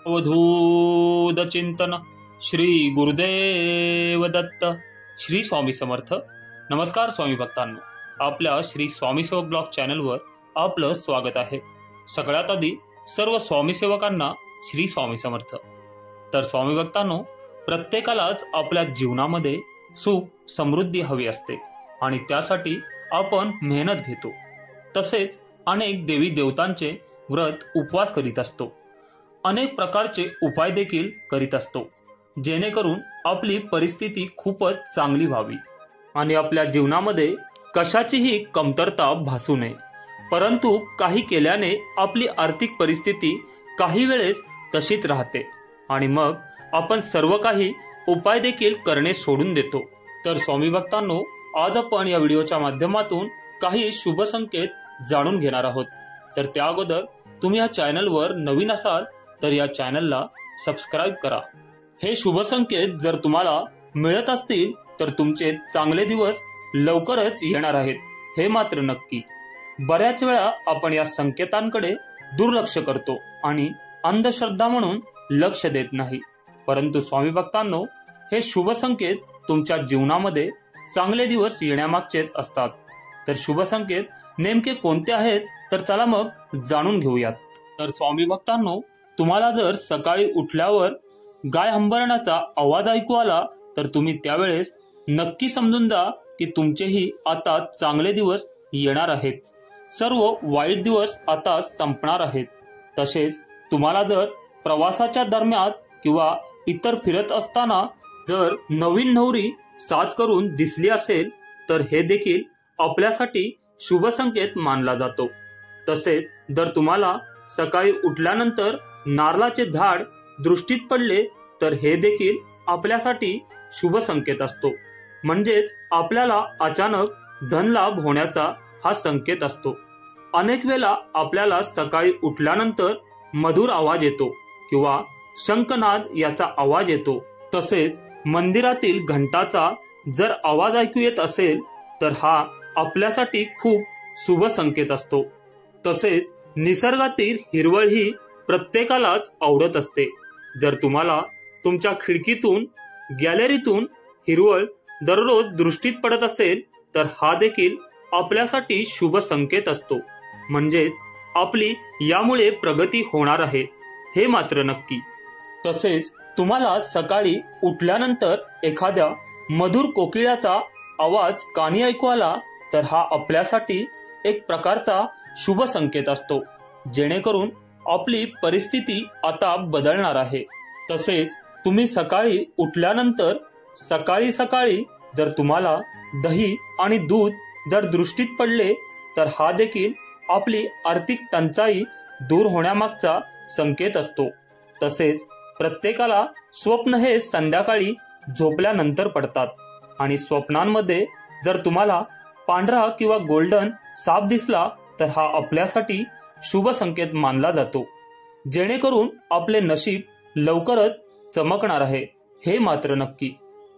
अवधूत चिंतन श्री गुरुदेव दत्त. श्री स्वामी समर्थ. नमस्कार स्वामी भक्तांनो, आपल्या श्री स्वामी सेवक ब्लॉग चॅनलवर आपलं स्वागत आहे. सगळ्यात आधी सर्व स्वामी सेवकांना श्री स्वामी समर्थ. तर स्वामी भक्तांनो, प्रत्येकालाच आपल्या जीवनामध्ये सुख समृद्धी हवी असते आणि त्यासाठी आपण मेहनत घेतो. तसेच अनेक देवी देवतांचे व्रत उपवास करीत असतो. अनेक प्रकारचे उपाय देखील करीत असतो, जेणेकरून आपली परिस्थिती खूपच चांगली व्हावी आणि आपल्या जीवनामध्ये कशाचीही कमतरता भासू नये. परंतु काही केल्याने आपली आर्थिक परिस्थिती काही वेळेस तशीच राहते आणि मग आपण सर्व काही उपाय देखील करणे सोडून देतो. तर स्वामी भक्तांनो, आज आपण या व्हिडिओच्या माध्यमातून काही शुभ संकेत जाणून घेणार आहोत. तर त्या अगोदर तुम्ही या चॅनलवर नवीन असाल तर या चॅनलला सबस्क्राईब करा. हे शुभ संकेत जर तुम्हाला मिळत असतील तर तुमचे चांगले दिवस लवकरच येणार आहेत, हे मात्र नक्की. बऱ्याच वेळा आपण या संकेतांकडे दुर्लक्ष करतो आणि अंधश्रद्धा म्हणून लक्ष देत नाही. परंतु स्वामी भक्तांनो, हे शुभ संकेत तुमच्या जीवनामध्ये चांगले दिवस येण्यामागचेच असतात. तर शुभ संकेत नेमके कोणते आहेत, तर चला मग जाणून घेऊयात. तर स्वामी भक्तांनो, तुम्हाला जर सकाळी उठल्यावर गाय हंबरण्याचा आवाज ऐकू आला तर तुम्ही त्यावेळेस नक्की समजून जा की तुमचेही आता चांगले दिवस येणार आहेत. सर्व वाईट दिवस आता संपणार आहेत. तसेच तुम्हाला जर प्रवासाच्या दरम्यान किंवा इतर फिरत असताना जर नवीन नवरी साज करून दिसली असेल तर हे देखील आपल्यासाठी शुभ संकेत मानला जातो. तसेच जर तुम्हाला सकाळी उठल्यानंतर नारळाचे झाड दृष्टीत पडले तर हे देखील आपल्यासाठी शुभ संकेत असतो. म्हणजेच आपल्याला अचानक धनलाभ होण्याचा हा संकेत असतो. अनेक वेळा आपल्याला सकाळी उठल्यानंतर मधुर आवाज येतो किंवा शंखनाद याचा आवाज येतो. तसेच मंदिरातील घंटाचा जर आवाज ऐकू येत असेल तर हा आपल्यासाठी खूप शुभ संकेत असतो. तसेच निसर्गातील हिरवळ ही प्रत्येकालाच आवडत असते. जर तुम्हाला तुमच्या खिडकीतून गॅलरीतून हिरवळ दररोज दृष्टीत पडत असेल तर हा देखील आपल्यासाठी शुभ संकेत असतो. म्हणजेच आपली यामुळे प्रगती होणार आहे, हे मात्र नक्की. तसेच तुम्हाला सकाळी उठल्यानंतर एखाद्या मधुर कोकिळाचा आवाज कानी ऐकू आला तर हा आपल्यासाठी एक प्रकारचा शुभ संकेत असतो, जेणेकरून आपली परिस्थिती आता बदलणार आहे. तसेच तुम्ही सकाळी उठल्यानंतर सकाळी सकाळी जर तुम्हाला दही आणि दूध जर दृष्टीत पडले तर हा देखील आपली आर्थिक टंचाई दूर होण्यामागचा संकेत असतो. तसेच प्रत्येकाला स्वप्न हे संध्याकाळी झोपल्यानंतर पडतात आणि स्वप्नांमध्ये जर तुम्हाला पांढरा किंवा गोल्डन साप दिसला तर हा आपल्यासाठी शुभ संकेत मानला जातो, जेणेकरून आपले नशीब लवकरच चमकणार आहे, हे मात्र नक्की.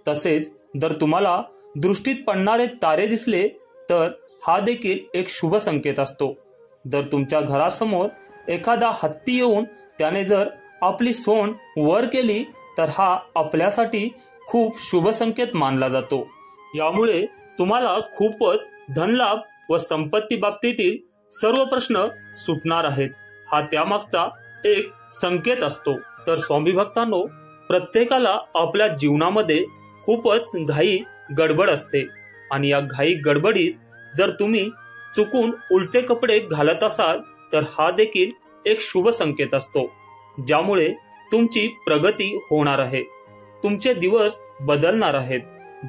तसेच जर तुम्हाला दृष्टीत पडणारे तारे दिसले तर हा देखील एक शुभ संकेत असतो. जर तुमच्या घरासमोर एखादा हत्ती येऊन त्याने जर आपली सोंड वर केली तर हा आपल्यासाठी खूप शुभ संकेत मानला जातो. यामुळे तुम्हाला खूपच धनलाभ व संपत्ती बाबतीतील सर्व प्रश्न सुटणार आहेत, हा त्यामागचा एक संकेत असतो. तर स्वामी भक्तांनो, प्रत्येकाला आपल्या जीवनामध्ये खूपच घाई गडबड असते आणि या घाई गडबडीत जर तुम्ही चुकून उलटे कपडे घालत असाल तर हा देखील एक शुभ संकेत असतो, ज्यामुळे तुमची प्रगती होणार आहे, तुमचे दिवस बदलणार आहेत.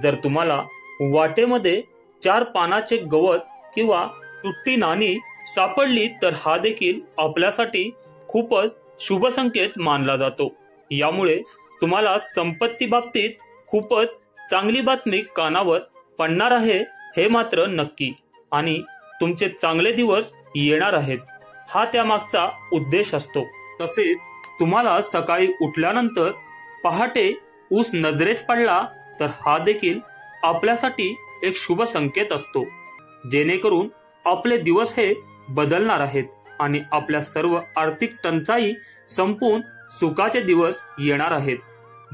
जर तुम्हाला वाटेमध्ये 4 पानाचे गवत किंवा तुटती नाणी सापडली तर हा देखील आपल्यासाठी खूपच शुभ संकेत मानला जातो. यामुळे तुम्हाला संपत्ती बाबतीत खूपच चांगली बातमी कानावर पडणार आहे, हे मात्र नक्की. आणि तुमचे चांगले दिवस येणार आहेत, हा त्यामागचा उद्देश असतो. तसेच तुम्हाला सकाळी उठल्यानंतर पहाटे ऊस नजरेस पडला तर हा देखील आपल्यासाठी एक शुभ संकेत असतो, जेणेकरून आपले दिवस हे बदलणार आहेत आणि आपल्या सर्व आर्थिक टंचाई संपून सुखाचे दिवस येणार आहेत.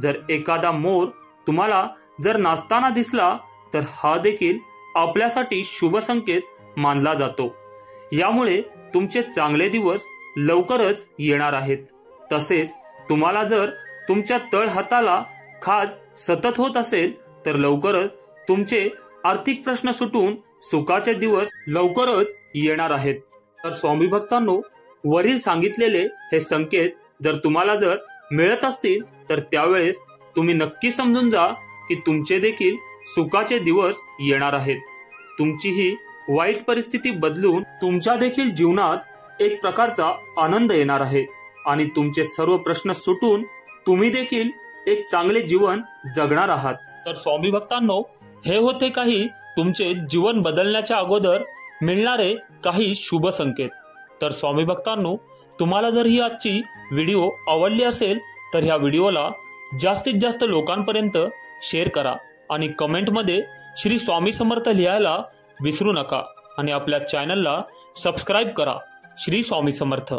जर एखादा मोर तुम्हाला जर नाचताना दिसला तर हा देखील आपल्यासाठी शुभ संकेत मानला जातो. यामुळे तुमचे चांगले दिवस लवकरच येणार आहेत. तसेच तुम्हाला जर तुमच्या तळहाताला खाज सतत होत असेल तर लवकरच तुमचे आर्थिक प्रश्न सुटून सुखाचे दिवस लवकरच येणार आहेत. तर स्वामी भक्तांनो, वरील सांगितलेले हे संकेत जर तुम्हाला जर मिळत असतील तर त्यावेळेस तुम्ही नक्की समजून जा की तुमचे देखील सुखाचे दिवस येणार आहेत. तुमची ही वाईट परिस्थिती बदलून तुमच्या देखील जीवनात एक प्रकारचा आनंद येणार आहे आणि तुमचे सर्व प्रश्न सुटून तुम्ही देखील एक चांगले जीवन जगणार आहात. तर स्वामी भक्तांनो, हे होते काही तुमचे जीवन बदलण्याच्या अगोदर मिळणारे काही शुभ संकेत. तर स्वामी भक्तांनो, तुम्हाला जर ही आजची व्हिडिओ आवडली असेल तर ह्या व्हिडिओला जास्तीत जास्त लोकांपर्यंत शेअर करा आणि कमेंटमध्ये श्री स्वामी समर्थ लिहायला विसरू नका आणि आपल्या चॅनलला सबस्क्राईब करा. श्री स्वामी समर्थ.